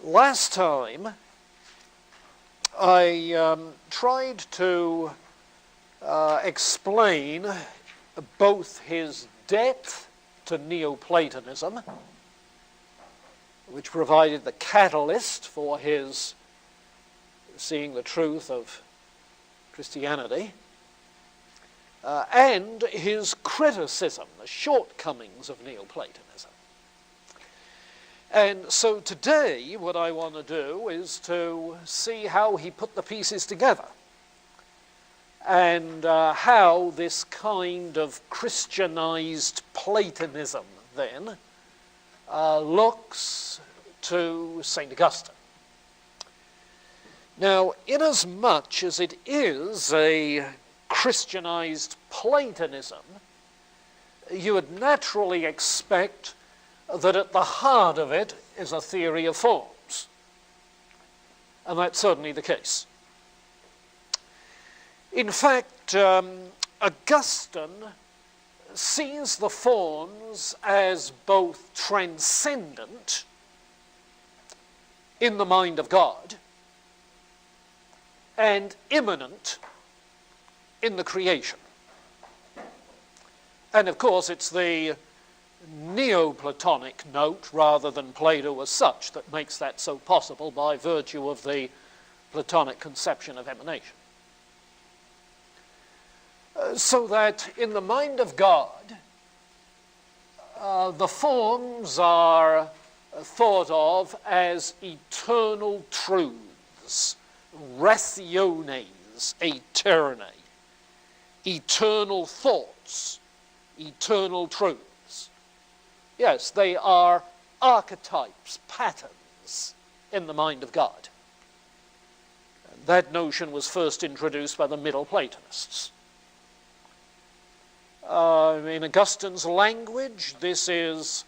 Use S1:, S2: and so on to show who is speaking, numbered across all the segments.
S1: Last time, I tried to explain both his debt to Neoplatonism, which provided the catalyst for his seeing the truth of Christianity, and his criticism, the shortcomings of Neoplatonism. And so today, what I want to do is to see how he put the pieces together, and how this kind of Christianized Platonism then looks to St. Augustine. Now, inasmuch as it is a Christianized Platonism, you would naturally expect that at the heart of it is a theory of forms. And that's certainly the case. In fact, Augustine sees the forms as both transcendent in the mind of God and immanent in the creation. And of course, it's the Neoplatonic note rather than Plato as such that makes that so possible by virtue of the Platonic conception of emanation. So that in the mind of God, the forms are thought of as eternal truths, rationes aeternae, eternal thoughts, eternal truths. Yes, they are archetypes, patterns in the mind of God. That notion was first introduced by the Middle Platonists. In Augustine's language, this is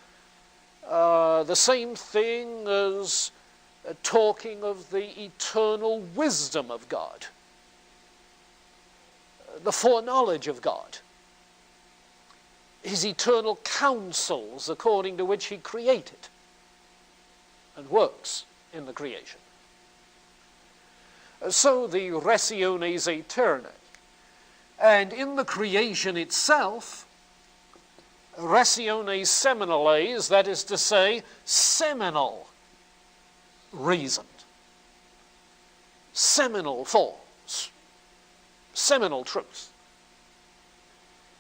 S1: the same thing as talking of the eternal wisdom of God, the foreknowledge of God, his eternal counsels according to which he created and works in the creation. So the rationes aeternae. And in the creation itself, rationes seminales, that is to say, seminal reason, seminal forms, seminal truth.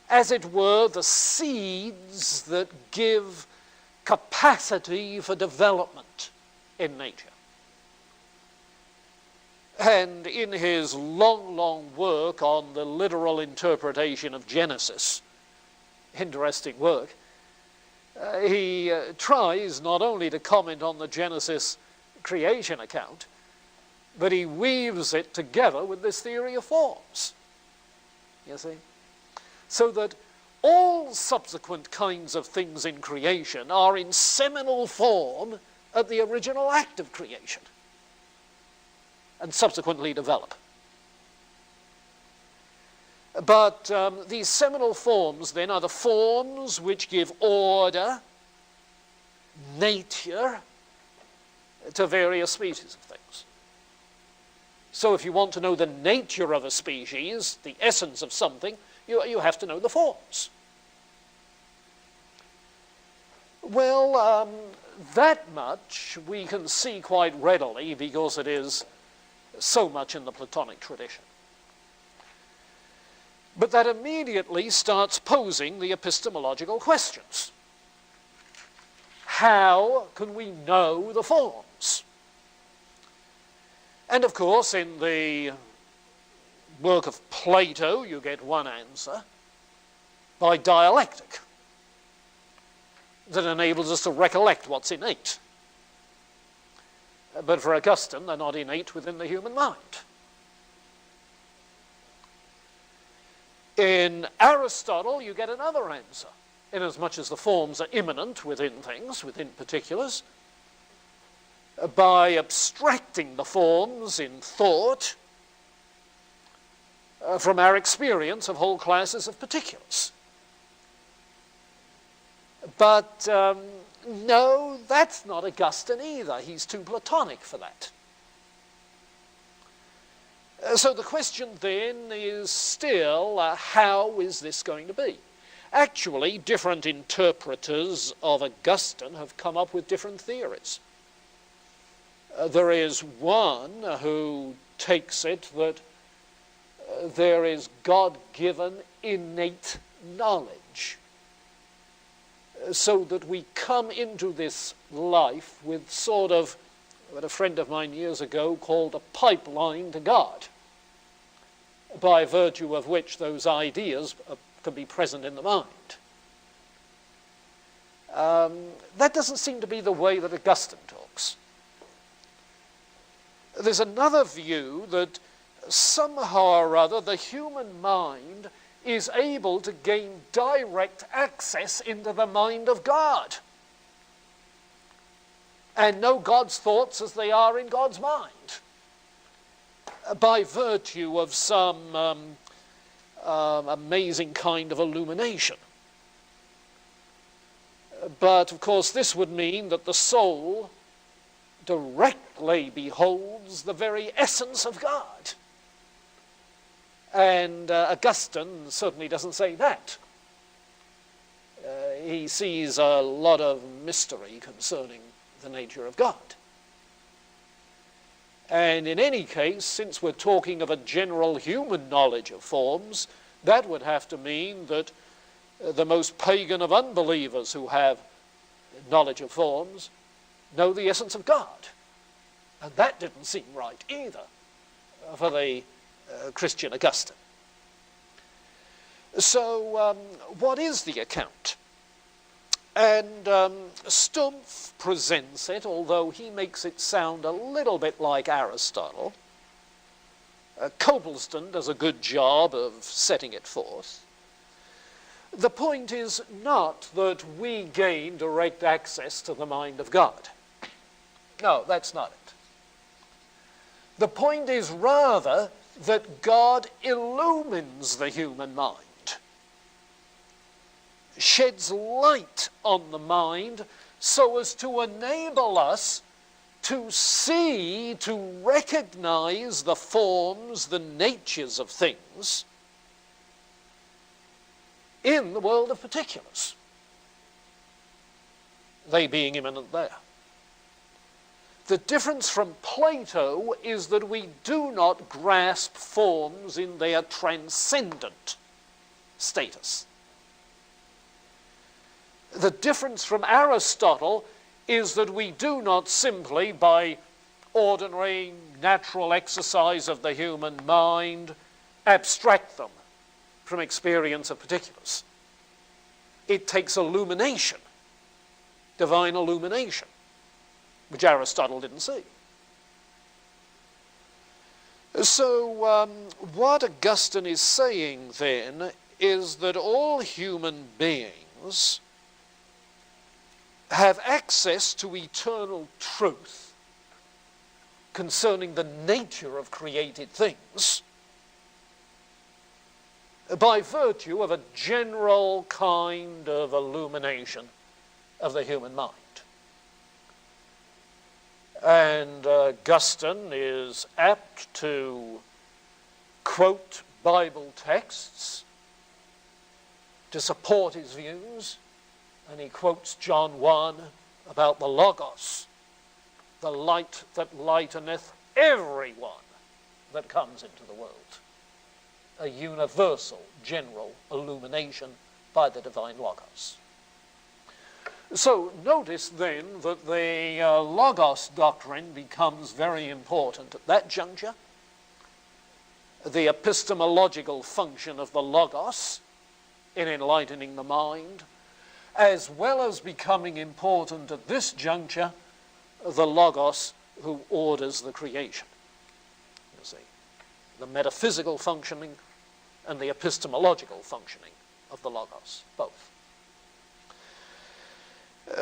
S1: As it were, the seeds that give capacity for development in nature. And in his long, long work on the literal interpretation of Genesis, interesting work, he tries not only to comment on the Genesis creation account, but he weaves it together with this theory of forms. You see? So that all subsequent kinds of things in creation are in seminal form at the original act of creation, and subsequently develop. But these seminal forms then are the forms which give order, nature, to various species of things. So if you want to know the nature of a species, the essence of something, you have to know the forms. Well, that much we can see quite readily because it is so much in the Platonic tradition. But that immediately starts posing the epistemological questions. How can we know the forms? And of course, in the work of Plato, you get one answer by dialectic that enables us to recollect what's innate. But for Augustine, they're not innate within the human mind. In Aristotle, you get another answer, inasmuch as the forms are immanent within things, within particulars, by abstracting the forms in thought from our experience of whole classes of particulars. But No, that's not Augustine either. He's too Platonic for that. So the question then is still, how is this going to be? Actually, different interpreters of Augustine have come up with different theories. There is one who takes it that there is God-given innate knowledge, so that we come into this life with sort of what a friend of mine years ago called a pipeline to God, by virtue of which those ideas can be present in the mind. That doesn't seem to be the way that Augustine talks. There's another view that somehow or other the human mind is able to gain direct access into the mind of God and know God's thoughts as they are in God's mind by virtue of some amazing kind of illumination. But of course this would mean that the soul directly beholds the very essence of God. And Augustine certainly doesn't say that. He sees a lot of mystery concerning the nature of God. And in any case, since we're talking of a general human knowledge of forms, that would have to mean that the most pagan of unbelievers who have knowledge of forms know the essence of God. And that didn't seem right either for the Christian Augustine. So what is the account? And Stumpf presents it, although he makes it sound a little bit like Aristotle. Copleston does a good job of setting it forth. The point is not that we gain direct access to the mind of God. No, that's not it. The point is rather that God illumines the human mind, sheds light on the mind so as to enable us to see, to recognize the forms, the natures of things in the world of particulars, they being immanent there. The difference from Plato is that we do not grasp forms in their transcendent status. The difference from Aristotle is that we do not simply, by ordinary natural exercise of the human mind, abstract them from experience of particulars. It takes illumination, divine illumination, which Aristotle didn't see. So what Augustine is saying then is that all human beings have access to eternal truth concerning the nature of created things by virtue of a general kind of illumination of the human mind. And Augustine is apt to quote Bible texts to support his views, and he quotes John 1 about the Logos, the light that lighteneth everyone that comes into the world. A universal, general illumination by the divine Logos. So notice then that the Logos doctrine becomes very important at that juncture. The epistemological function of the Logos in enlightening the mind, as well as becoming important at this juncture, the Logos who orders the creation. You see, the metaphysical functioning and the epistemological functioning of the Logos, both.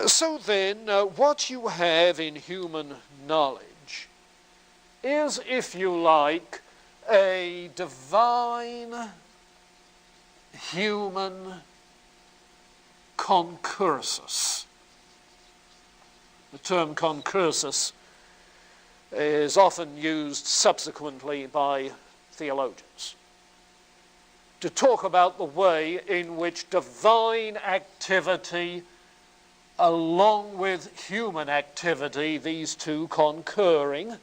S1: So then, what you have in human knowledge is, if you like, a divine human concursus The term concursus is often used subsequently by theologians to talk about the way in which divine activity, along with human activity, these two concurring,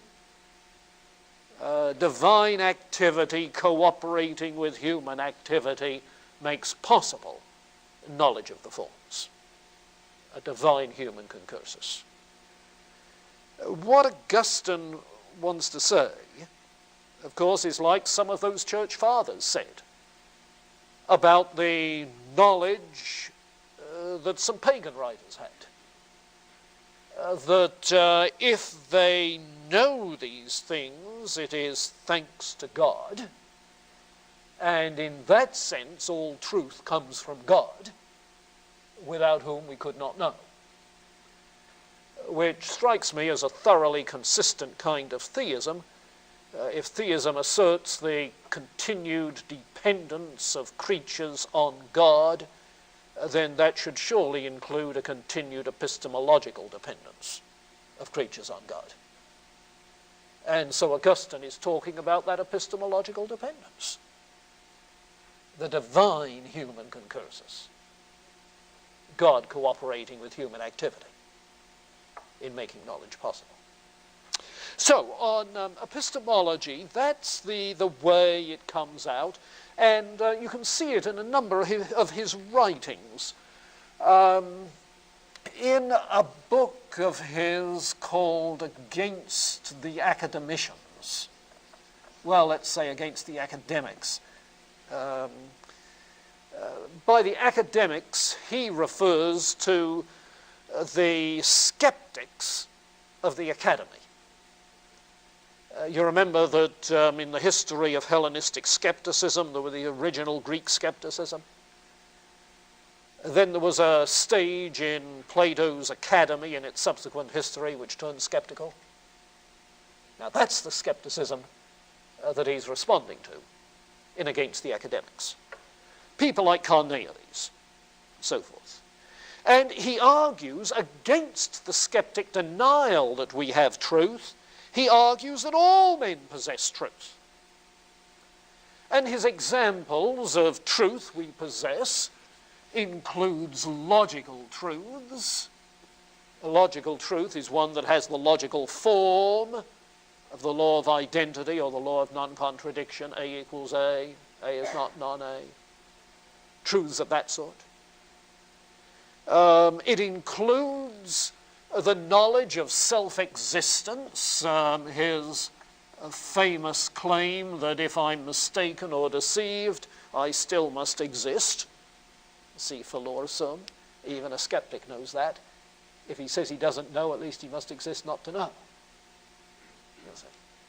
S1: divine activity cooperating with human activity makes possible knowledge of the forms, a divine human concursus. What Augustine wants to say, of course, is like some of those church fathers said about the knowledge that some pagan writers had. That if they know these things, it is thanks to God, and in that sense all truth comes from God, without whom we could not know. Which strikes me as a thoroughly consistent kind of theism. If theism asserts the continued dependence of creatures on God, then that should surely include a continued epistemological dependence of creatures on God. And so Augustine is talking about that epistemological dependence, the divine human concursus, God cooperating with human activity in making knowledge possible. So on epistemology, that's the way it comes out, and you can see it in a number of his writings. In a book of his called Against the Academicians, well, let's say Against the Academics. By the academics, he refers to the skeptics of the academy. You remember that in the history of Hellenistic skepticism, there was the original Greek skepticism. Then there was a stage in Plato's academy in its subsequent history which turned skeptical. Now that's the skepticism that he's responding to in Against the Academics. People like Carneades, so forth. And he argues against the skeptic denial that we have truth. He argues that all men possess truth. And his examples of truth we possess includes logical truths. A logical truth is one that has the logical form of the law of identity or the law of non-contradiction. A equals A is not non-A. Truths of that sort. It includes the knowledge of self-existence, his famous claim that if I'm mistaken or deceived, I still must exist. Si for law sum. Even a skeptic knows that. If he says he doesn't know, at least he must exist not to know.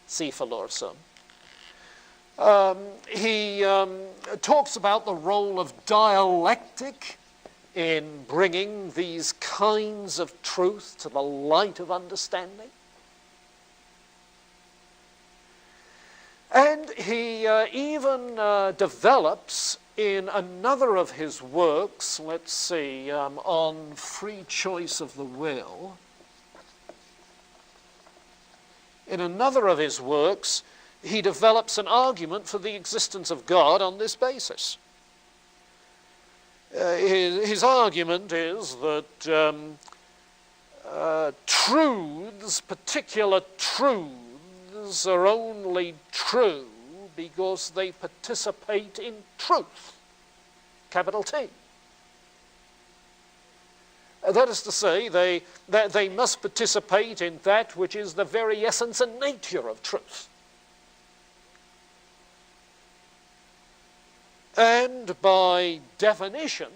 S1: Si for law sum. He talks about the role of dialectic in bringing these kinds of truth to the light of understanding. And he even develops in another of his works, let's see, on free choice of the will. In another of his works, he develops an argument for the existence of God on this basis. His argument is that truths, particular truths, are only true because they participate in truth, capital T. That is to say, they must participate in that which is the very essence and nature of truth. And by definition,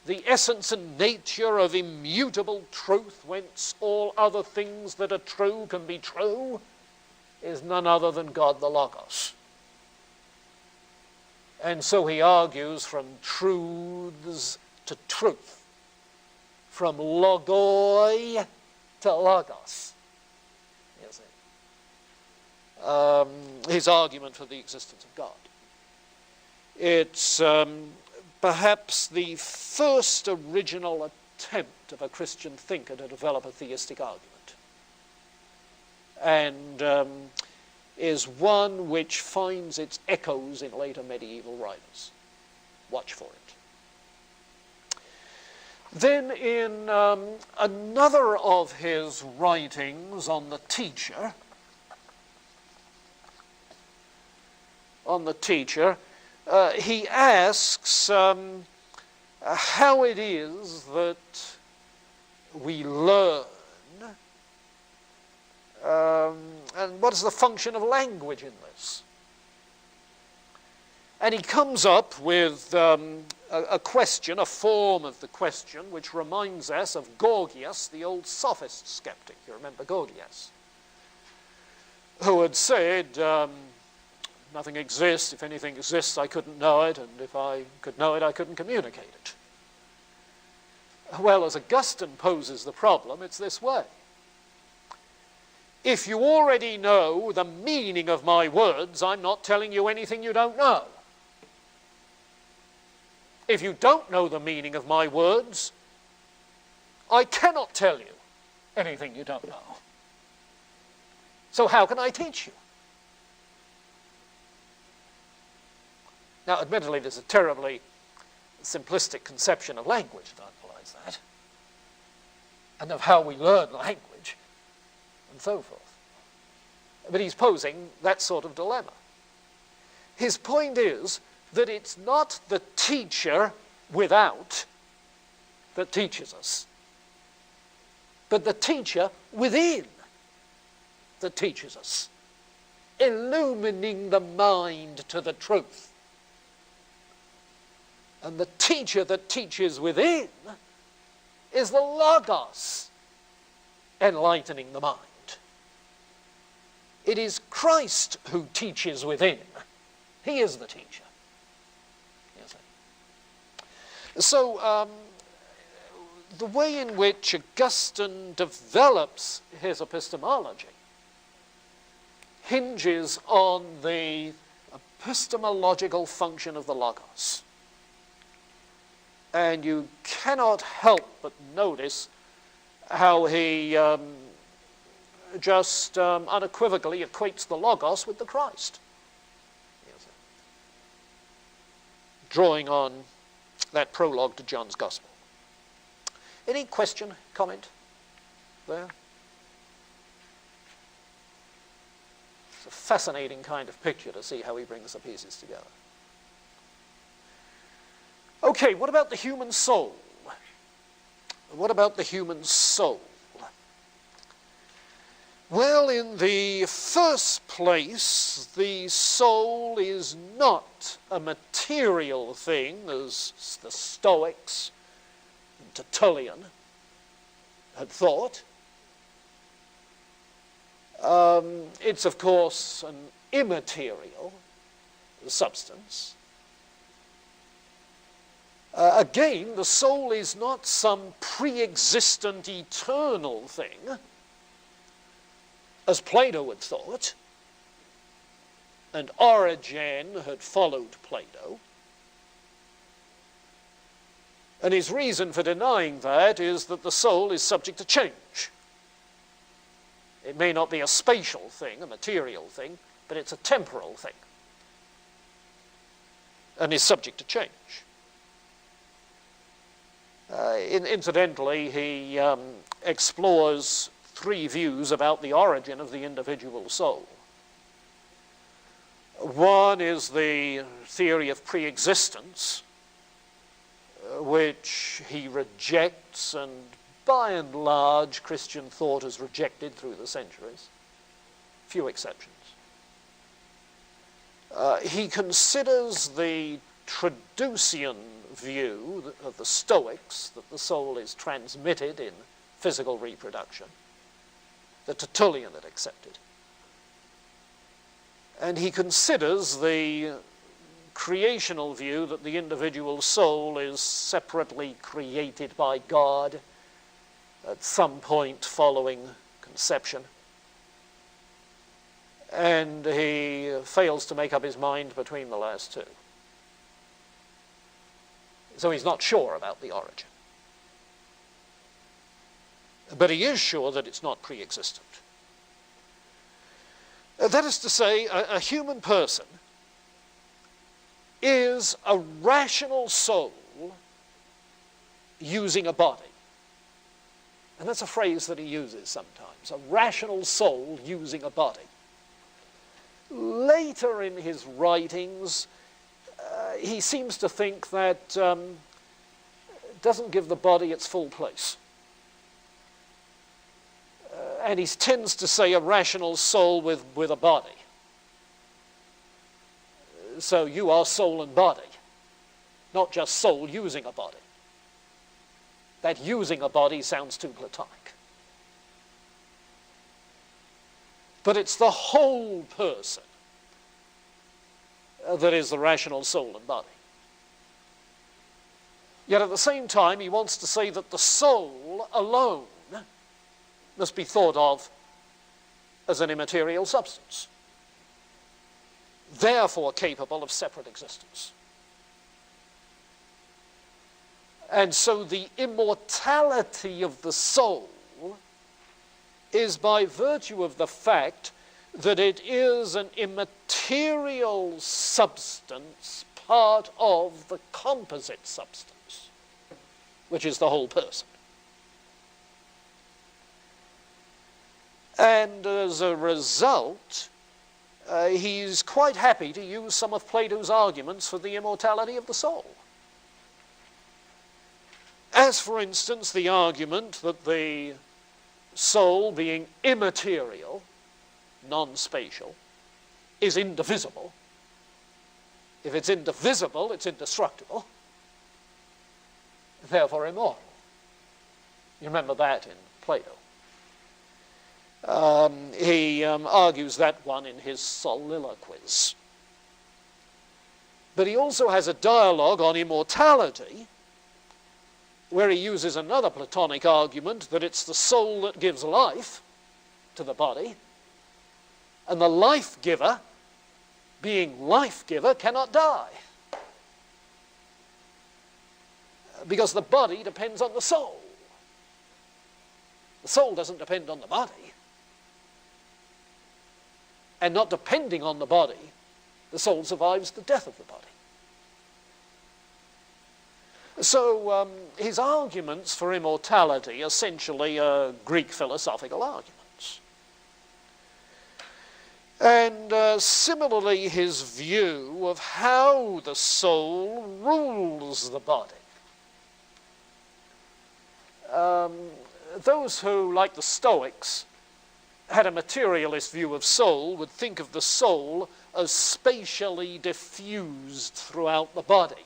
S1: the essence and nature of immutable truth, whence all other things that are true can be true, is none other than God the Logos. And so he argues from truths to truth, from logoi to logos. His argument for the existence of God. It's perhaps the first original attempt of a Christian thinker to develop a theistic argument, and is one which finds its echoes in later medieval writers. Watch for it. Then in another of his writings on the teacher, he asks how it is that we learn, and what is the function of language in this? And he comes up with a question, a form of the question, which reminds us of Gorgias, the old sophist skeptic. You remember Gorgias, who had said, nothing exists. If anything exists, I couldn't know it, and if I could know it, I couldn't communicate it. Well, as Augustine poses the problem, it's this way. If you already know the meaning of my words, I'm not telling you anything you don't know. If you don't know the meaning of my words, I cannot tell you anything you don't know. So how can I teach you? Now, admittedly, there's a terribly simplistic conception of language that underlies that, and of how we learn language, and so forth. But he's posing that sort of dilemma. His point is that it's not the teacher without that teaches us, but the teacher within that teaches us, illumining the mind to the truth. And the teacher that teaches within is the Logos, enlightening the mind. It is Christ who teaches within. He is the teacher. So the way in which Augustine develops his epistemology hinges on the epistemological function of the Logos. And you cannot help but notice how he just unequivocally equates the Logos with the Christ, drawing on that prologue to John's Gospel. Any question, comment there? It's a fascinating kind of picture to see how he brings the pieces together. Okay, what about the human soul? What about the human soul? Well, in the first place, the soul is not a material thing, as the Stoics and Tertullian had thought. It's, of course, an immaterial substance. Again, the soul is not some pre-existent eternal thing, as Plato had thought, and Origen had followed Plato. And his reason for denying that is that the soul is subject to change. It may not be a spatial thing, a material thing, but it's a temporal thing, and is subject to change. Incidentally, he explores three views about the origin of the individual soul. One is the theory of pre-existence, which he rejects, and by and large Christian thought has rejected through the centuries. Few exceptions. He considers the Traducian view of the Stoics, that the soul is transmitted in physical reproduction, that Tertullian had accepted. And he considers the creational view that the individual soul is separately created by God at some point following conception. And he fails to make up his mind between the last two. So he's not sure about the origin. but he is sure that it's not pre-existent. That is to say, a human person is a rational soul using a body. And that's a phrase that he uses sometimes, a rational soul using a body. Later in his writings, he seems to think that doesn't give the body its full place. And he tends to say a rational soul with a body. So you are soul and body, not just soul using a body. That using a body sounds too Platonic. But it's the whole person that is the rational soul and body. Yet at the same time, he wants to say that the soul alone must be thought of as an immaterial substance, therefore capable of separate existence. And so the immortality of the soul is by virtue of the fact that it is an immaterial substance, part of the composite substance, which is the whole person. And as a result, he's quite happy to use some of Plato's arguments for the immortality of the soul. As, for instance, the argument that the soul, being immaterial, non-spatial, is indivisible. If it's indivisible, it's indestructible, therefore immortal. You remember that in Plato. He argues that one in his soliloquies. But he also has a dialogue on immortality, where he uses another Platonic argument that it's the soul that gives life to the body, and the life-giver, being life-giver, cannot die. Because the body depends on the soul. The soul doesn't depend on the body. And not depending on the body, the soul survives the death of the body. So his arguments for immortality essentially are Greek philosophical arguments. And similarly, his view of how the soul rules the body. Those who, like the Stoics, had a materialist view of soul would think of the soul as spatially diffused throughout the body,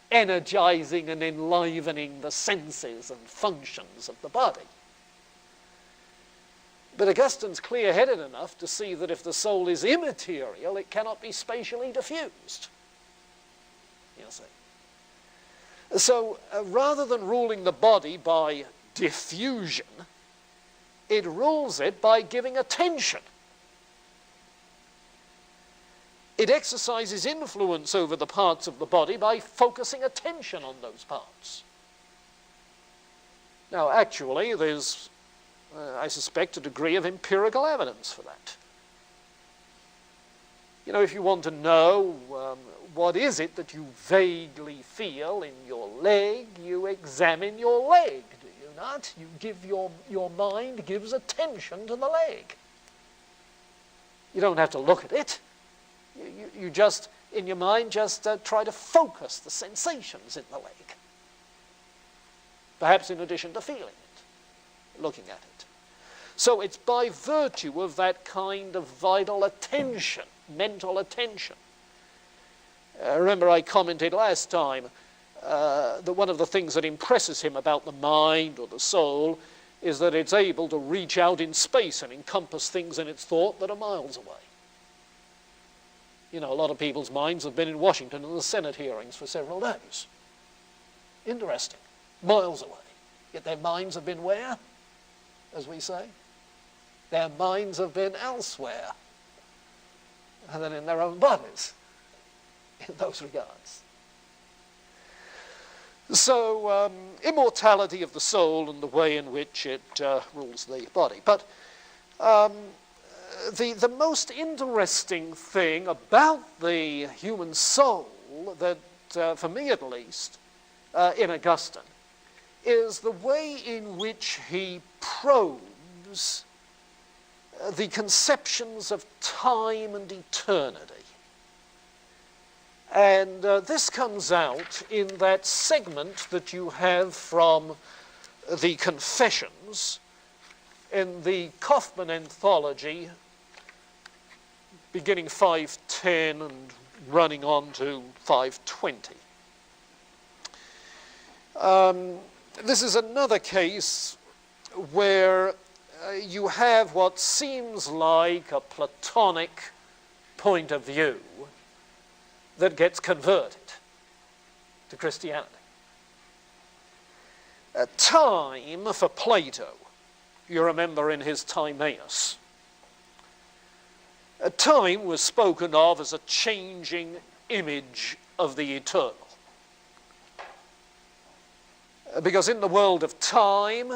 S1: energizing and enlivening the senses and functions of the body. But Augustine's clear-headed enough to see that if the soul is immaterial, it cannot be spatially diffused. You see. So rather than ruling the body by diffusion, it rules it by giving attention. It exercises influence over the parts of the body by focusing attention on those parts. Now, actually, there's, I suspect, a degree of empirical evidence for that. You know, if you want to know what is it that you vaguely feel in your leg, you examine your leg, do you not? You give your mind gives attention to the leg. You don't have to look at it. You just, in your mind, just try to focus the sensations in the leg. Perhaps in addition to feeling it, looking at it. So it's by virtue of that kind of vital attention, mental attention. Remember I commented last time that one of the things that impresses him about the mind or the soul is that it's able to reach out in space and encompass things in its thought that are miles away. You know, a lot of people's minds have been in Washington in the Senate hearings for several days. Interesting. Miles away. Yet their minds have been where, as we say? Their minds have been elsewhere than in their own bodies in those regards. So immortality of the soul and the way in which it rules the body. But the most interesting thing about the human soul, that for me at least, in Augustine, is the way in which he probes the conceptions of time and eternity. And this comes out in that segment that you have from the Confessions in the Kaufmann Anthology, beginning 510 and running on to 520. This is another case where you have what seems like a Platonic point of view that gets converted to Christianity. Time for Plato, you remember in his Timaeus, time was spoken of as a changing image of the eternal. Because in the world of time,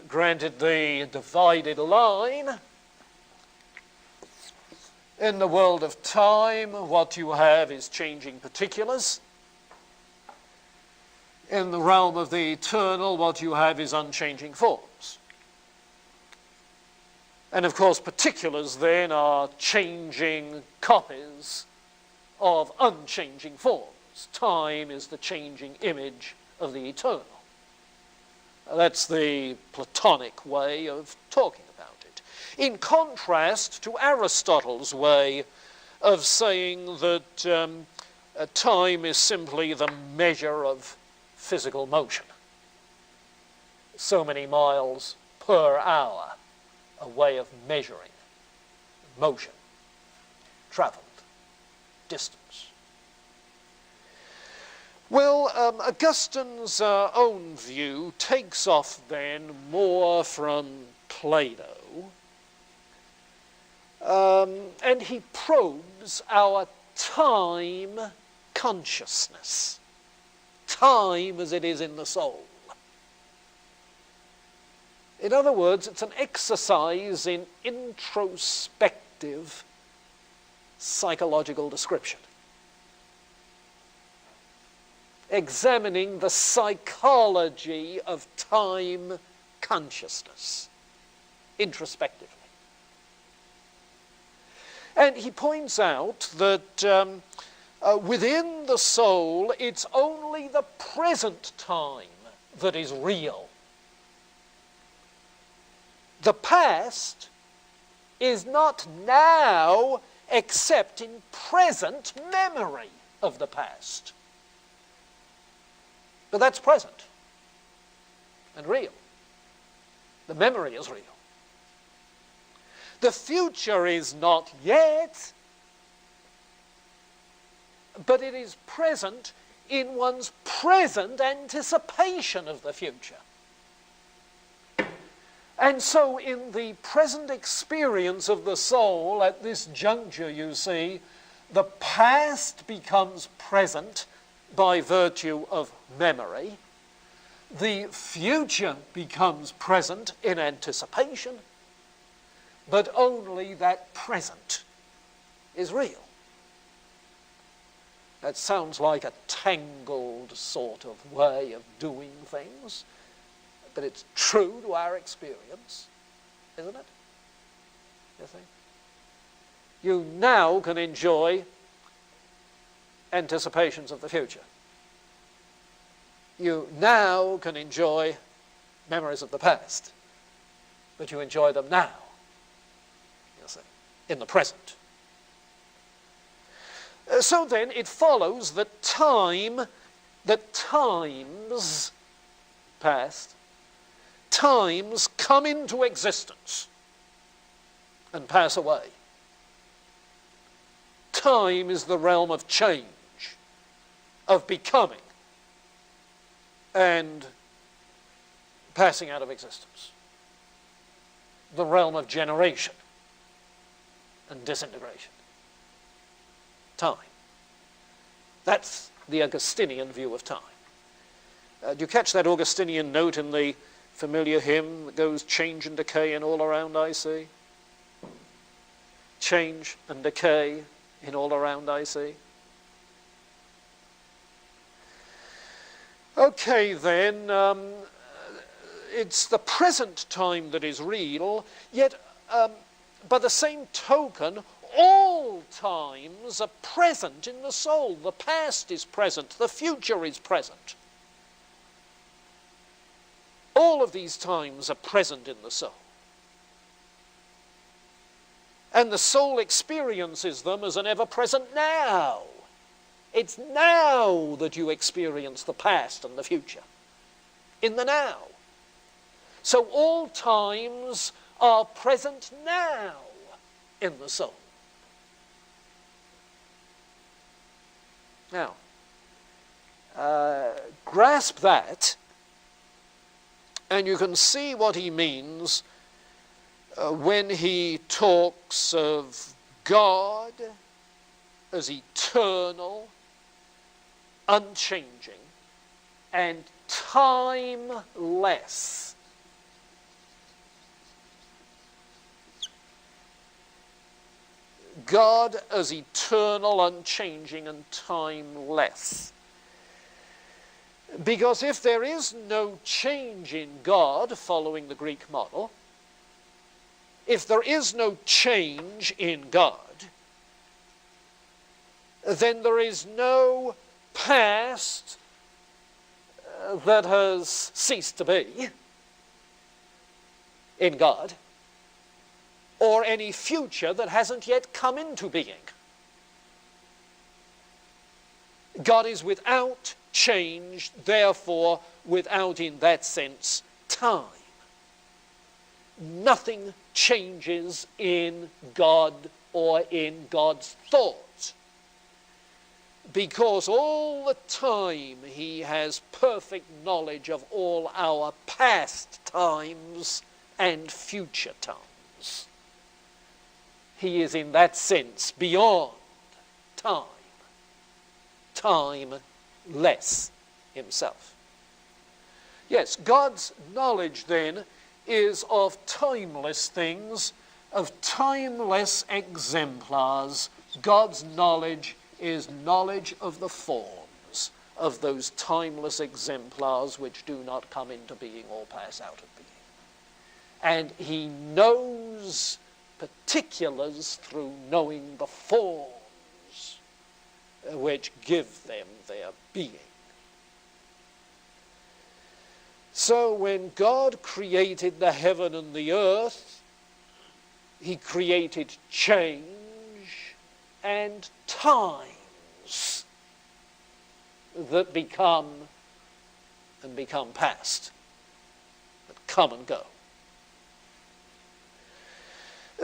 S1: granted the divided line, in the world of time, what you have is changing particulars. In the realm of the eternal, what you have is unchanging forms. And of course, particulars then are changing copies of unchanging forms. Time is the changing image of the eternal. That's the Platonic way of talking about it. In contrast to Aristotle's way of saying that time is simply the measure of physical motion. So many miles per hour, a way of measuring motion, traveled, distance. Well, Augustine's own view takes off then more from Plato, and he probes our time consciousness, time as it is in the soul. In other words, it's an exercise in introspective psychological description, examining the psychology of time consciousness introspectively. And he points out that within the soul, it's only the present time that is real. The past is not now except in present memory of the past. But that's present and real. The memory is real. The future is not yet, but it is present in one's present anticipation of the future. And so in the present experience of the soul, at this juncture, you see, the past becomes present by virtue of memory. The future becomes present in anticipation, but only that present is real. That sounds like a tangled sort of way of doing things, but it's true to our experience, isn't it? You see? You now can enjoy anticipations of the future. You now can enjoy memories of the past, but you enjoy them now, you see, in the present. So then it follows that times past, times come into existence and pass away. Time is the realm of change, of becoming and passing out of existence. The realm of generation and disintegration. Time. That's the Augustinian view of time. Do you catch that Augustinian note in the familiar hymn that goes, change and decay in all around I see? Change and decay in all around I see. Okay then, it's the present time that is real, yet by the same token, all times are present in the soul. The past is present, the future is present. All of these times are present in the soul. And the soul experiences them as an ever-present now. It's now that you experience the past and the future. In the now. So all times are present now in the soul. Now, grasp that, and you can see what he means when he talks of God as eternal, unchanging, and timeless. God as eternal, unchanging, and timeless. Because if there is no change in God, following the Greek model, if there is no change in God, then there is no past that has ceased to be in God, or any future that hasn't yet come into being. God is without change, therefore without, in that sense, time. Nothing changes in God or in God's thought, because all the time he has perfect knowledge of all our past times and future times. He is in that sense beyond time, timeless himself. Yes, God's knowledge then is of timeless things, of timeless exemplars. God's knowledge is knowledge of the forms of those timeless exemplars which do not come into being or pass out of being. And he knows particulars through knowing the forms which give them their being. So when God created the heaven and the earth, he created change and times that become past, that come and go.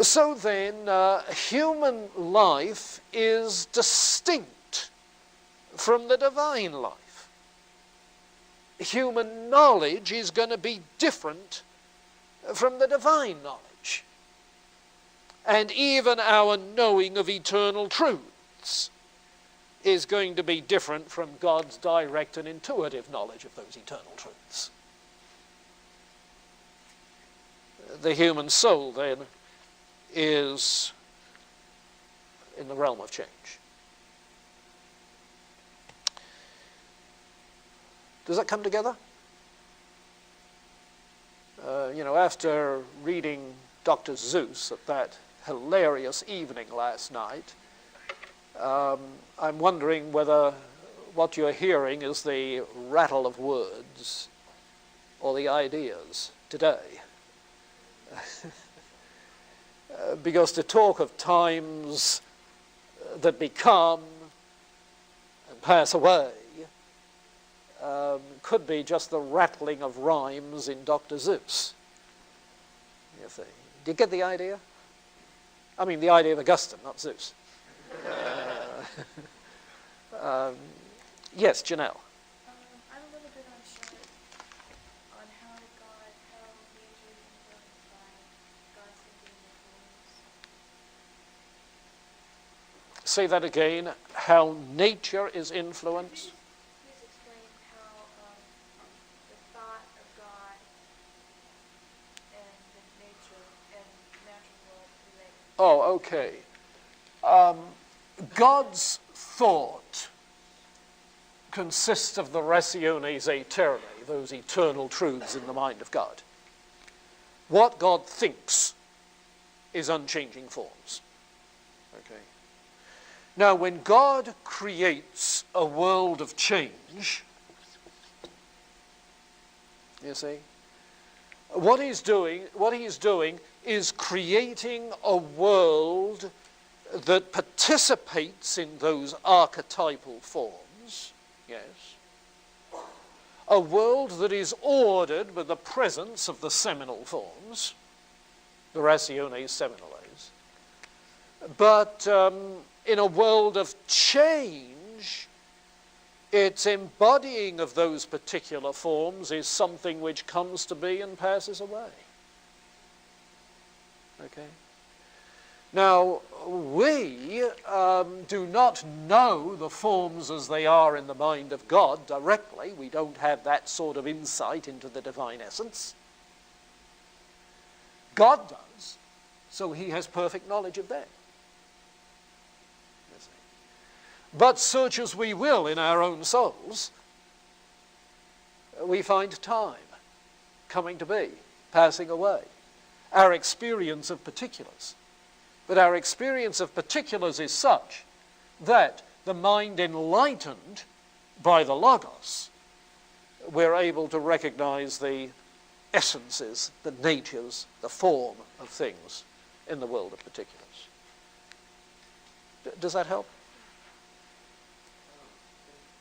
S1: So then, human life is distinct from the divine life. Human knowledge is going to be different from the divine knowledge. And even our knowing of eternal truths is going to be different from God's direct and intuitive knowledge of those eternal truths. The human soul, then, is in the realm of change. Does that come together? After reading Dr. Seuss at that hilarious evening last night, I'm wondering whether what you're hearing is the rattle of words or the ideas today. Because to talk of times that become and pass away could be just the rattling of rhymes in Dr. Seuss. Do you get the idea? I mean, the idea of Augustine, not Zeus. Yes, Janelle.
S2: I'm a little bit unsure on how nature is influenced by God's thinking and forms.
S1: Say that again. How nature is influenced.
S2: Please explain how
S1: Oh, okay. God's thought consists of the rationes aeternae, those eternal truths in the mind of God. What God thinks is unchanging forms. Okay. Now, when God creates a world of change, you see, what he is doing is creating a world that participates in those archetypal forms, yes. A world that is ordered with the presence of the seminal forms, the rationes seminales. But in a world of change, its embodying of those particular forms is something which comes to be and passes away. Okay? Now, we do not know the forms as they are in the mind of God directly. We don't have that sort of insight into the divine essence. God does, so he has perfect knowledge of them. But search as we will in our own souls, we find time coming to be, passing away. Our experience of particulars. But our experience of particulars is such that the mind enlightened by the Logos, we're able to recognize the essences, the natures, the form of things in the world of particulars. Does that help?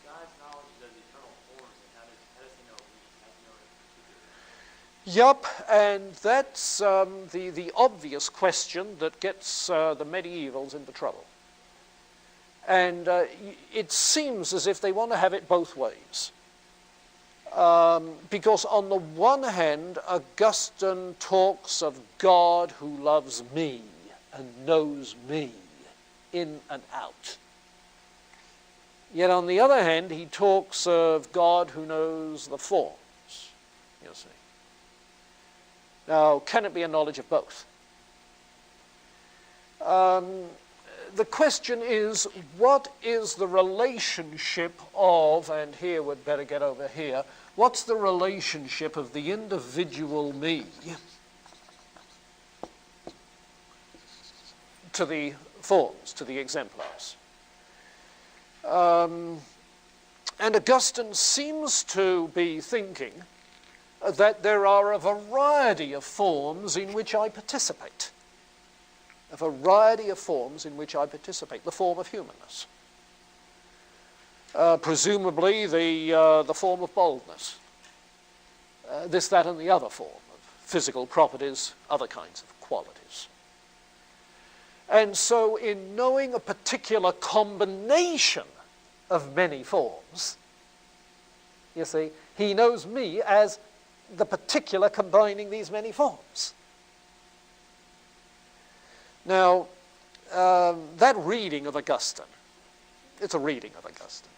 S3: God's knowledge of those eternal forms, and how does he know me? How does he know it in particular?
S1: Yup, and that's the obvious question that gets the medievals into trouble. And it seems as if they want to have it both ways. Because on the one hand, Augustine talks of God who loves me and knows me in and out. Yet on the other hand, he talks of God who knows the forms, you see. Now, can it be a knowledge of both? The question is, what is the relationship of, and here we'd better get over here, what's the relationship of the individual me to the forms, to the exemplars? And Augustine seems to be thinking that there are a variety of forms in which I participate. A variety of forms in which I participate. The form of humanness. Presumably the form of boldness. This, that, and the other form of physical properties, other kinds of qualities. And so in knowing a particular combination of many forms, you see, he knows me as the particular combining these many forms. Now, that reading of Augustine, it's a reading of Augustine,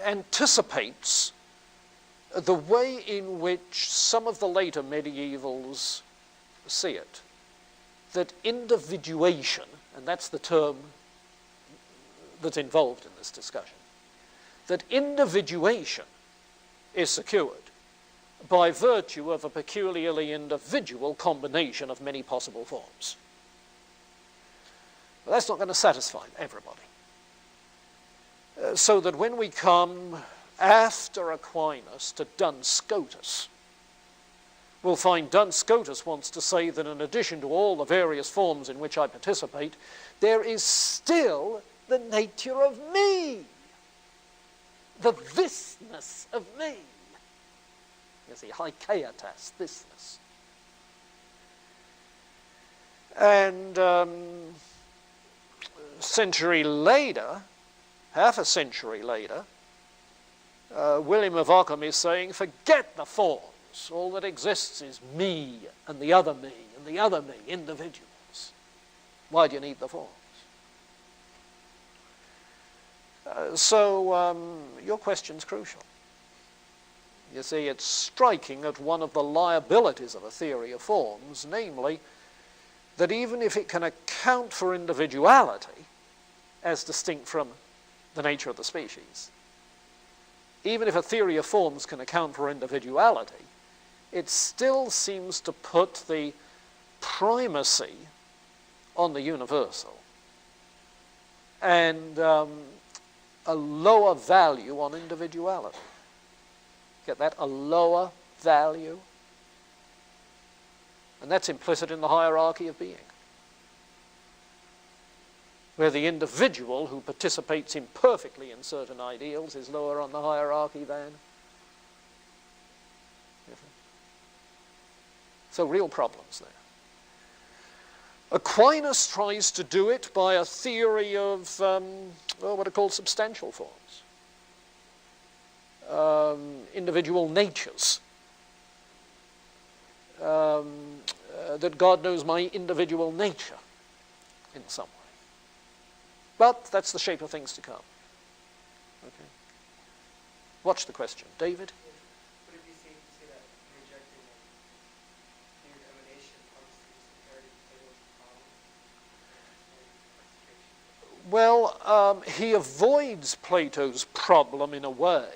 S1: anticipates the way in which some of the later medievals see it. That individuation, and that's the term that's involved in this discussion, that individuation is secured by virtue of a peculiarly individual combination of many possible forms. But that's not going to satisfy everybody. So that when we come after Aquinas to Duns Scotus, we'll find Duns Scotus wants to say that in addition to all the various forms in which I participate, there is still the nature of me, the thisness of me. You see, haikaitas, thisness. And century later, half a century later, William of Ockham is saying, forget the forms. All that exists is me and the other me and the other me, individuals. Why do you need the forms? So your question's crucial. You see, it's striking at one of the liabilities of a theory of forms, namely that even if it can account for individuality as distinct from the nature of the species, even if a theory of forms can account for individuality, it still seems to put the primacy on the universal and a lower value on individuality. Get that? A lower value. And that's implicit in the hierarchy of being, where the individual who participates imperfectly in certain ideals is lower on the hierarchy than. So real problems there. Aquinas tries to do it by a theory of what are called substantial forms, individual natures. That God knows my individual nature in some way. But that's the shape of things to come. Okay. Watch the question. David?
S4: Would it be safe to say that rejecting the theory of emanation comes to Plato's problem?
S1: Well, he avoids Plato's problem in a way,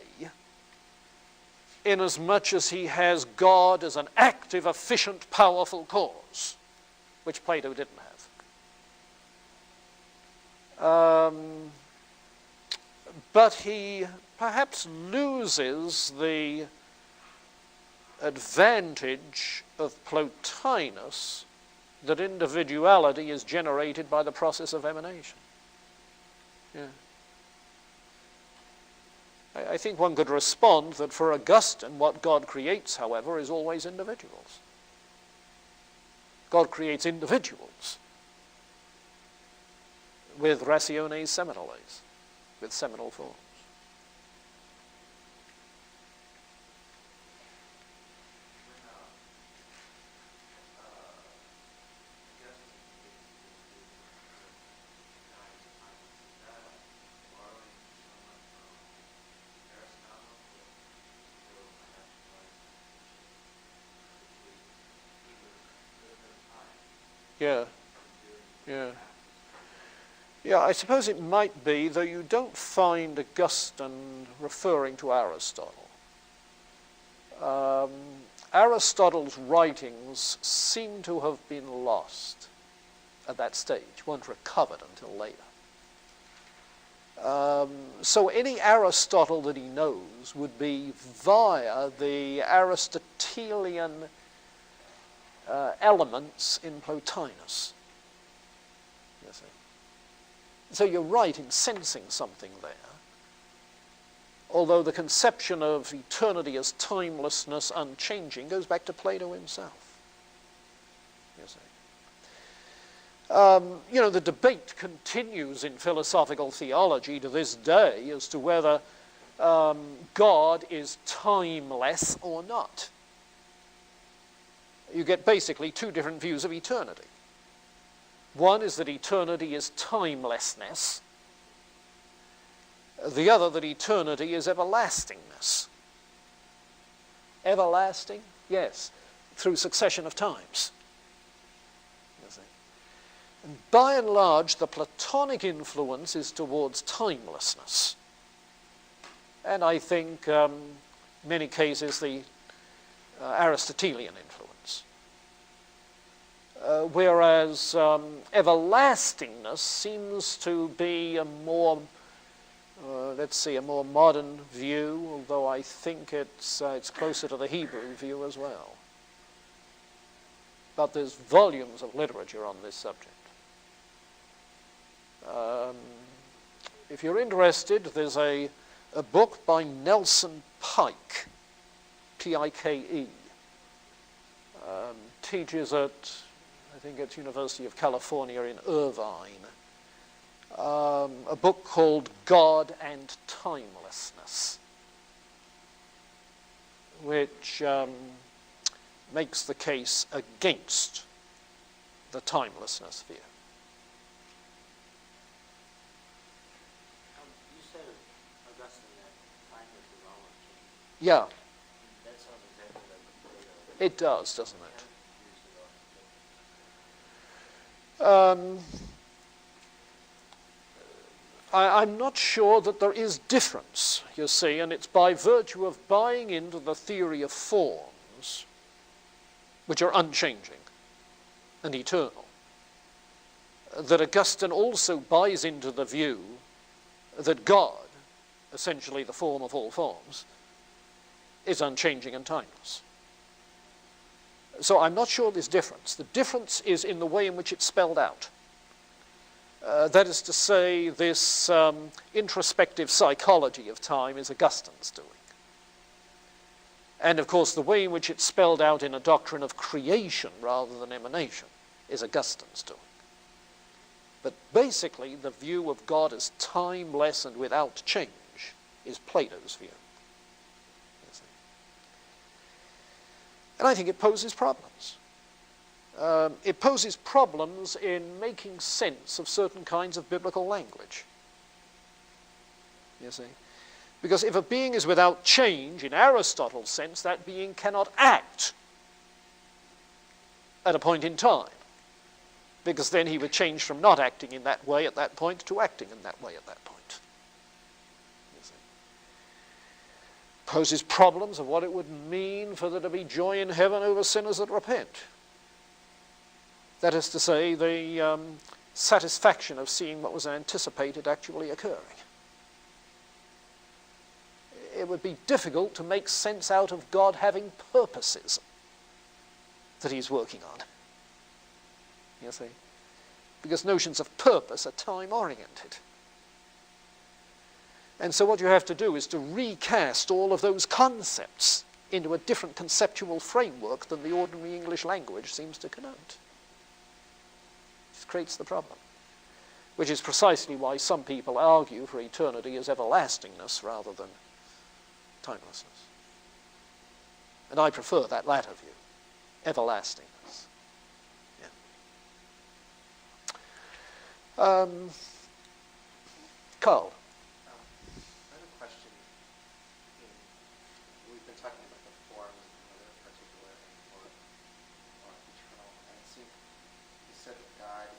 S1: inasmuch as he has God as an active, efficient, powerful cause, which Plato didn't have. But he perhaps loses the advantage of Plotinus that individuality is generated by the process of emanation. Yeah. I think one could respond that for Augustine, what God creates, however, is always individuals. God creates individuals with rationes seminales, with seminal forms. Yeah, I suppose it might be, though you don't find Augustine referring to Aristotle. Aristotle's writings seem to have been lost at that stage, weren't recovered until later. So any Aristotle that he knows would be via the Aristotelian elements in Plotinus. You see. So you're right in sensing something there, although the conception of eternity as timelessness, unchanging, goes back to Plato himself. You see. The debate continues in philosophical theology to this day as to whether God is timeless or not. You get basically two different views of eternity. One is that eternity is timelessness. The other, that eternity is everlastingness. Everlasting? Yes, through succession of times. You see. And by and large, the Platonic influence is towards timelessness. And I think, in many cases, the Aristotelian influence. Whereas everlastingness seems to be a more, a more modern view, although I think it's closer to the Hebrew view as well. But there's volumes of literature on this subject. If you're interested, there's a book by Nelson Pike, P-I-K-E, teaches at, I think it's University of California in Irvine, a book called God and Timelessness, which makes the case against the timelessness view.
S3: You said of Augustine that timeless is all unchanging.
S1: Yeah. It does, doesn't it? I'm not sure that there is difference, you see, and it's by virtue of buying into the theory of forms, which are unchanging and eternal, that Augustine also buys into the view that God, essentially the form of all forms, is unchanging and timeless. So I'm not sure there's difference. The difference is in the way in which it's spelled out. That is to say, this introspective psychology of time is Augustine's doing. And of course, the way in which it's spelled out in a doctrine of creation rather than emanation is Augustine's doing. But basically, the view of God as timeless and without change is Plato's view. And I think it poses problems. It poses problems in making sense of certain kinds of biblical language. You see? Because if a being is without change, in Aristotle's sense, that being cannot act at a point in time. Because then he would change from not acting in that way at that point to acting in that way at that point. You see? Poses problems of what it would mean for there to be joy in heaven over sinners that repent. That is to say, the satisfaction of seeing what was anticipated actually occurring. It would be difficult to make sense out of God having purposes that he's working on. You see? Because notions of purpose are time-oriented. And so what you have to do is to recast all of those concepts into a different conceptual framework than the ordinary English language seems to connote. This creates the problem, which is precisely why some people argue for eternity as everlastingness rather than timelessness. And I prefer that latter view, everlastingness. Yeah. Carl.
S5: I have a question. We've been talking about the forms and whether they're particular or eternal. And it seemed you said that God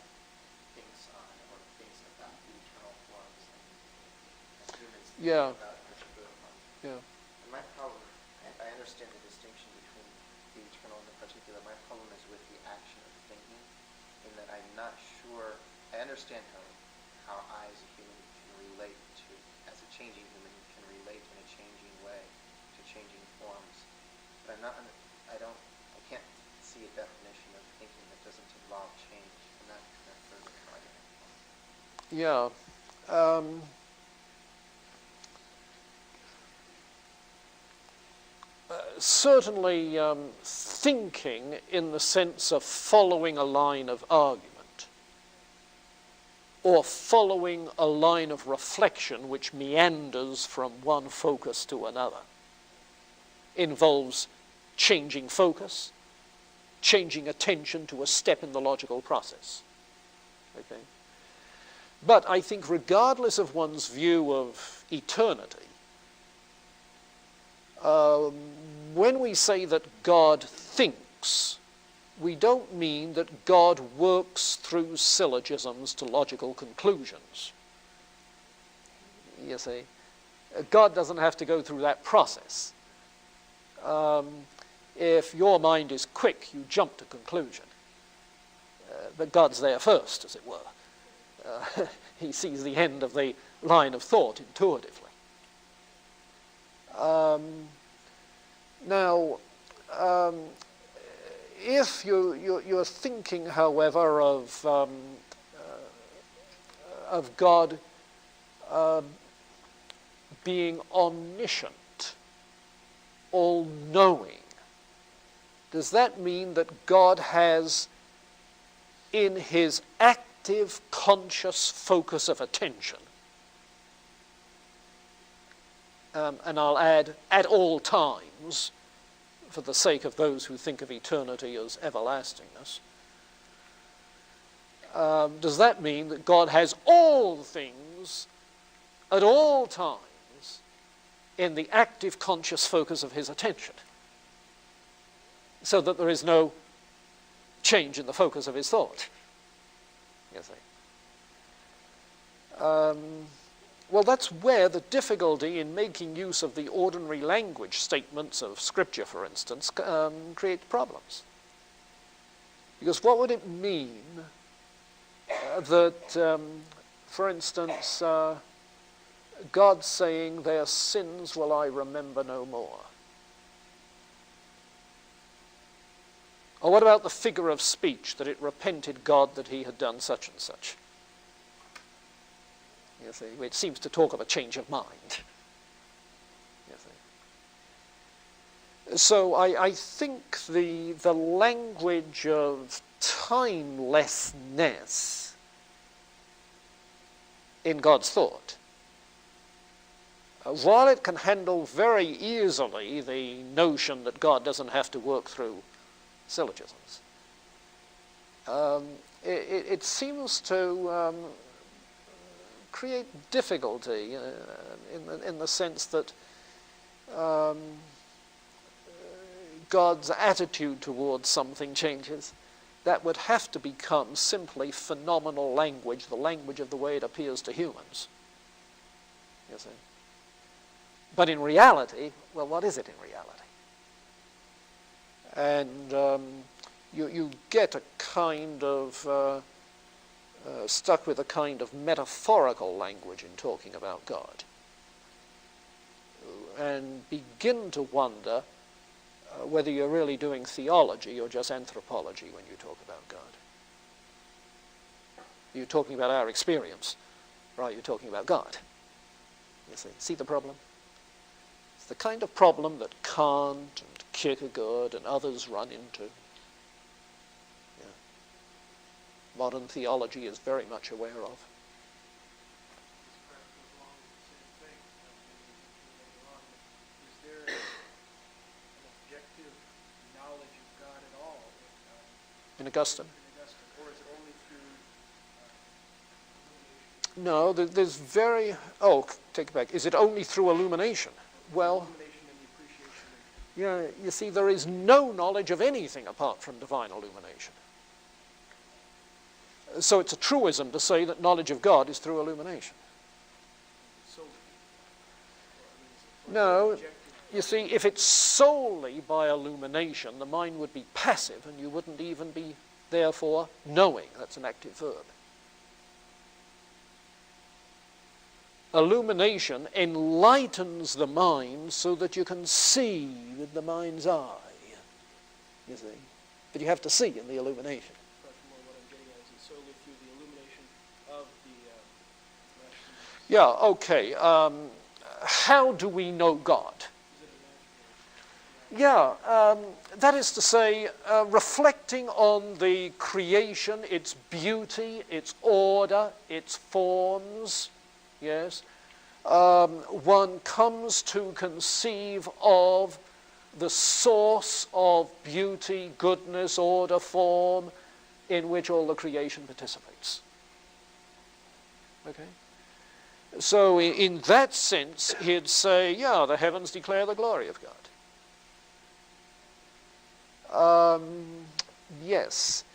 S5: thinks on or thinks about the eternal forms and humans think about particular forms.
S1: Yeah.
S5: And my problem, I understand the distinction between the eternal and the particular. My problem is with the action of thinking, in that I'm not sure. I understand how I as a human can relate to, as a changing human, can relate in a changing way to changing forms. But I can't see a definition of thinking that doesn't involve change, and that kind of further argument.
S1: Yeah. Certainly thinking in the sense of following a line of argument or following a line of reflection which meanders from one focus to another involves changing focus, changing attention to a step in the logical process. Okay? But I think regardless of one's view of eternity, when we say that God thinks, we don't mean that God works through syllogisms to logical conclusions. You see, God doesn't have to go through that process. If your mind is quick, you jump to conclusion. But God's there first, as it were. He sees the end of the line of thought intuitively. Now, if you're thinking, however, of God being omniscient, all-knowing, does that mean that God has, in his active, conscious focus of attention, and I'll add, at all times, for the sake of those who think of eternity as everlastingness, does that mean that God has all things at all times in the active conscious focus of his attention? so that there is no change in the focus of his thought. You see. Well, that's where the difficulty in making use of the ordinary language statements of Scripture, for instance, creates problems. Because what would it mean that, for instance, God saying, "Their sins will I remember no more"? Or what about the figure of speech, that it repented God that he had done such and such? You see, it seems to talk of a change of mind. You see. So I think the language of timelessness in God's thought, while it can handle very easily the notion that God doesn't have to work through syllogisms, it seems to create difficulty in the sense that God's attitude towards something changes. That would have to become simply phenomenal language, the language of the way it appears to humans. You see. But in reality, well, what is it in reality? And you get a kind of stuck with a kind of metaphorical language in talking about God, and begin to wonder whether you're really doing theology or just anthropology when you talk about God. You're talking about our experience, right? You're talking about God. You see the problem? It's the kind of problem that Kant and Kierkegaard and others run into. Modern theology is very much aware of.
S4: Is there an objective knowledge of God at all
S1: In Augustine?
S4: Or is it only through
S1: No, there's very... Oh, take it back. Is it only through illumination? Well,
S4: illumination and the appreciation?
S1: yeah, you see, there is no knowledge of anything apart from divine illumination. So it's a truism to say that knowledge of God is through illumination. No, you see, if it's solely by illumination, the mind would be passive and you wouldn't even be, therefore, knowing. That's an active verb. Illumination enlightens the mind so that you can see with the mind's eye, you see. But you have to see in the illumination. Yeah, okay. How do we know God? Yeah, that is to say, reflecting on the creation, its beauty, its order, its forms, yes, one comes to conceive of the source of beauty, goodness, order, form, in which all the creation participates. Okay? So in that sense, he'd say, yeah, the heavens declare the glory of God. Yes.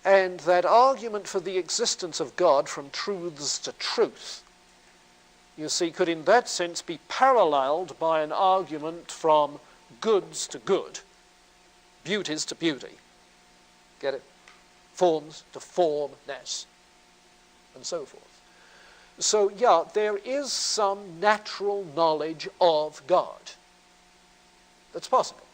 S1: And that argument for the existence of God from truths to truth, you see, could in that sense be paralleled by an argument from goods to good, beauties to beauty. Get it? Forms to formness, and so forth. So, yeah, there is some natural knowledge of God that's possible.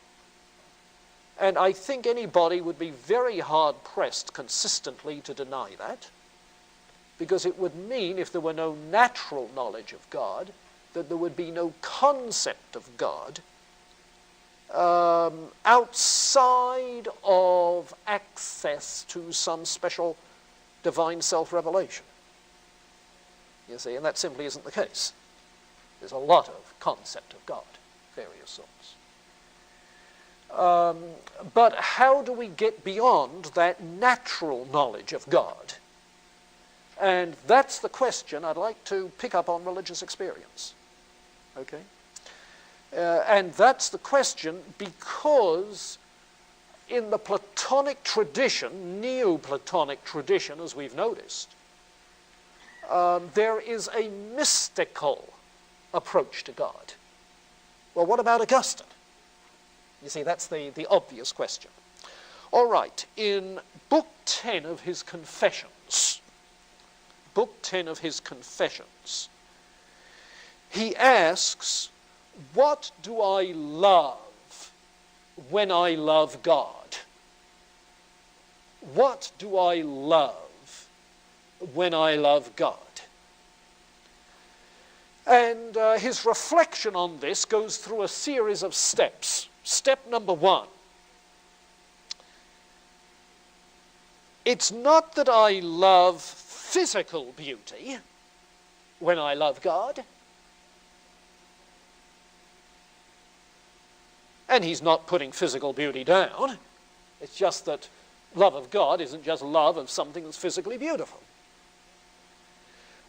S1: And I think anybody would be very hard-pressed consistently to deny that, because it would mean, if there were no natural knowledge of God, that there would be no concept of God outside of access to some special divine self-revelation. You see, and that simply isn't the case. There's a lot of concept of God, various sorts. But how do we get beyond that natural knowledge of God? And that's the question I'd like to pick up on religious experience. Okay? And that's the question because in the Platonic tradition, Neoplatonic tradition, as we've noticed, there is a mystical approach to God. Well, what about Augustine? You see, that's the obvious question. All right, in Book 10 of his Confessions, he asks, what do I love when I love God? What do I love when I love God? And his reflection on this goes through a series of steps. Step number 1. It's not that I love physical beauty when I love God. And he's not putting physical beauty down. It's just that love of God isn't just love of something that's physically beautiful.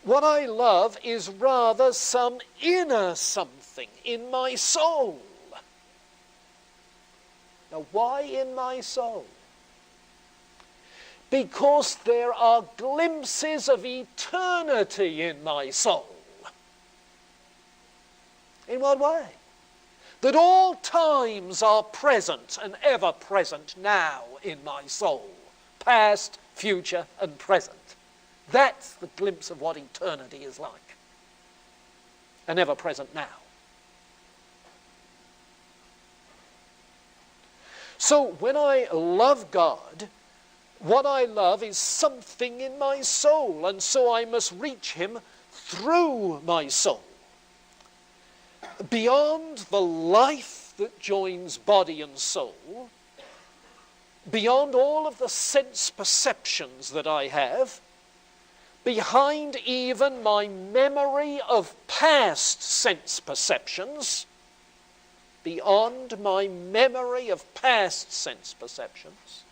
S1: What I love is rather some inner something in my soul. Now, why in my soul? Because there are glimpses of eternity in my soul. In what way? That all times are present and ever present now in my soul. Past, future, and present. That's the glimpse of what eternity is like. And ever present now. So when I love God, what I love is something in my soul, and so I must reach him through my soul. Beyond the life that joins body and soul, beyond all of the sense perceptions that I have, behind even my memory of past sense perceptions, beyond my memory of past sense perceptions,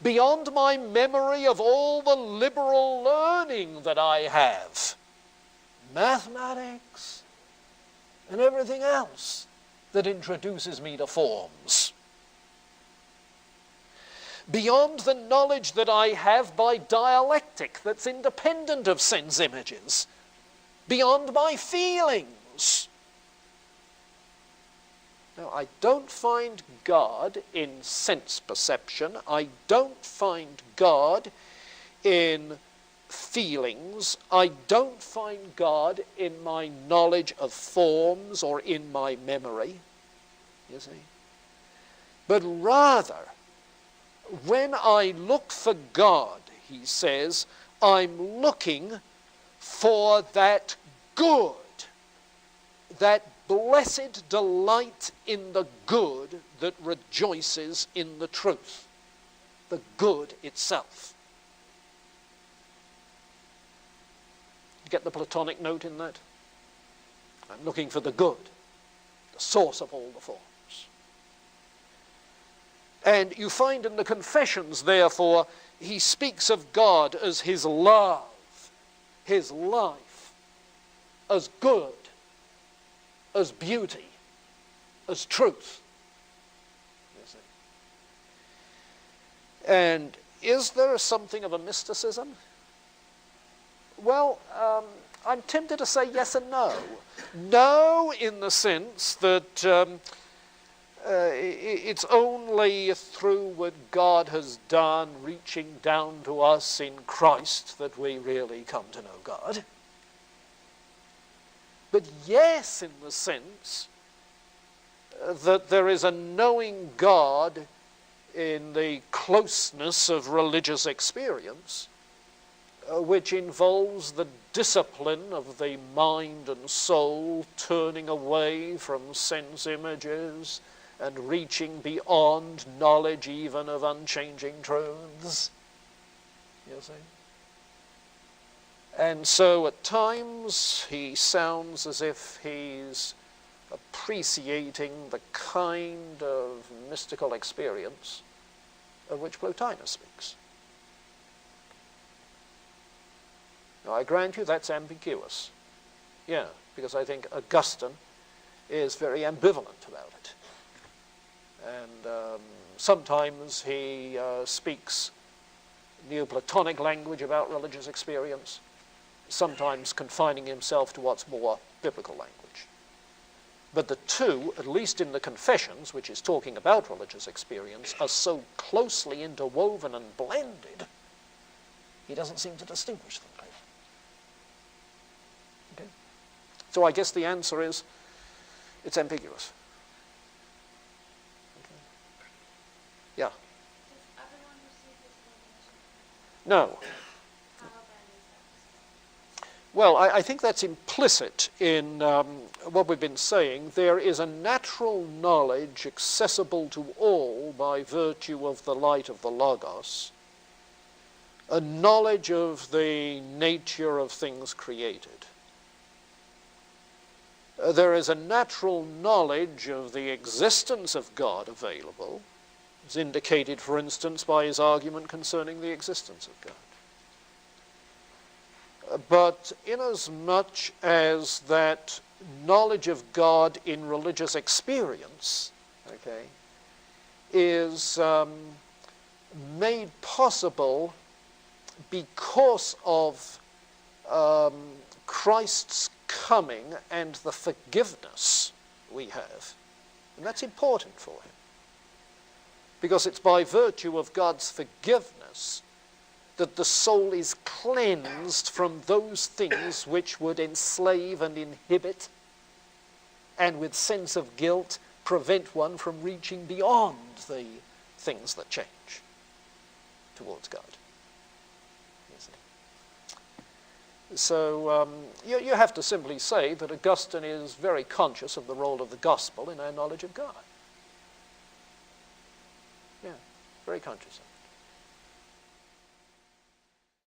S1: beyond my memory of all the liberal learning that I have, mathematics and everything else that introduces me to forms, beyond the knowledge that I have by dialectic that's independent of sense images, beyond my feelings. Now, I don't find God in sense perception. I don't find God in feelings. I don't find God in my knowledge of forms or in my memory, you see. But rather, when I look for God, he says, I'm looking for that good, that blessed delight in the good that rejoices in the truth, the good itself. You get the Platonic note in that? I'm looking for the good, the source of all the forms. And you find in the Confessions, therefore, he speaks of God as his love, his life, as good, as beauty, as truth. You see. And is there something of a mysticism? Well, I'm tempted to say yes and no. No, in the sense that it's only through what God has done, reaching down to us in Christ, that we really come to know God. But yes, in the sense that there is a knowing God in the closeness of religious experience, which involves the discipline of the mind and soul turning away from sense images and reaching beyond knowledge even of unchanging truths. You see? And so at times he sounds as if he's appreciating the kind of mystical experience of which Plotinus speaks. Now, I grant you that's ambiguous. Yeah, because I think Augustine is very ambivalent about it. And sometimes he speaks Neoplatonic language about religious experience, sometimes confining himself to what's more biblical language. But the two, at least in the Confessions, which is talking about religious experience, are so closely interwoven and blended, he doesn't seem to distinguish them. Okay? So I guess the answer is, it's ambiguous. Okay. Yeah?
S2: Does everyone receive this illumination?
S1: No.
S2: How then is that?
S1: Well, I think that's implicit in what we've been saying. There is a natural knowledge accessible to all by virtue of the light of the Logos, a knowledge of the nature of things created. There is a natural knowledge of the existence of God available, as indicated, for instance, by his argument concerning the existence of God. But inasmuch as that knowledge of God in religious experience, okay, is made possible because of Christ's coming and the forgiveness we have, and that's important for him, because it's by virtue of God's forgiveness that the soul is cleansed from those things which would enslave and inhibit, and with sense of guilt prevent one from reaching beyond the things that change towards God. You see? So you have to simply say that Augustine is very conscious of the role of the gospel in our knowledge of God. Yeah, very conscious of it.